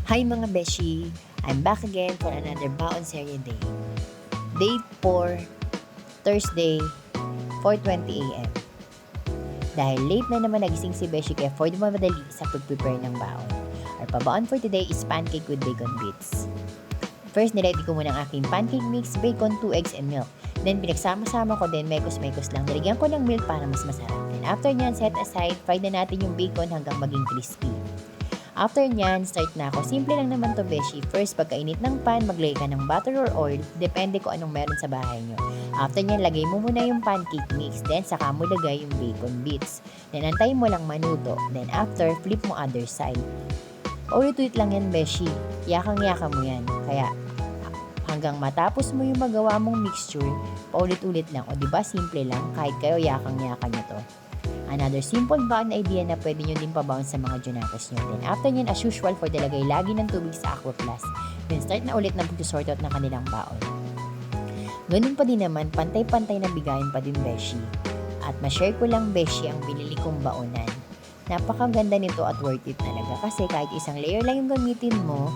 Hi mga beshi! I'm back again for another Baon Serye Day. Day 4, Thursday, 4:20 a.m. Dahil late na naman nagising si Beshi kaya for madali sa pag-prepare ng baon. Our pabaon for today is pancake with bacon bits. First, niready ko muna ang aking pancake mix, bacon, 2 eggs, and milk. Then, pinagsama-sama ko din, mekos-mekos lang. Nilagyan ko ng milk para mas masarap. And after nyan, set aside, fry na natin yung bacon hanggang maging crispy. After nyan, start na ako. Simple lang naman to, beshi. First, pagkainit ng pan, maglagay ka ng butter or oil. Depende kung anong meron sa bahay nyo. After nyan, lagay mo muna yung pancake mix. Then, saka mo lagay yung bacon bits. Then, antayin mo lang manuto. Then, after, flip mo other side. Paulit-ulit lang yan, beshi. Yakang-yaka mo yan. Kaya, hanggang matapos mo yung magawa mong mixture, paulit-ulit lang. O, diba, simple lang. Kahit kayo, yakang-yaka nyo to. Another simple baon idea na pwede nyo din pabaon sa mga junakos nyo. Then after nyan, as usual, for dalagay lagi ng tubig sa Aqua Plus. Then start na ulit na mag-sort out ng kanilang baon. Ganun pa din naman, pantay-pantay na bigayan pa din, beshi. At ma-share ko lang, beshi, ang binili kong baonan. Napakaganda nito at worth it talaga. Kasi kahit isang layer lang yung gamitin mo,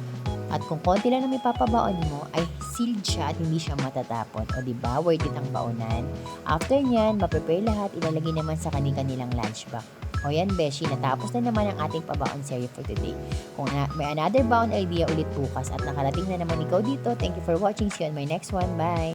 at kung konti lang na may papabaon mo, ay sealed siya at hindi siya matatapon. O diba, worth it ang baonan. After nyan, maprepare lahat, ilalagay naman sa kanilang lunch bag. O yan, beshi, natapos na naman ang ating pabaon series for today. Kung may another baon idea ulit bukas at nakarating na naman ikaw dito, thank you for watching. See you on my next one. Bye!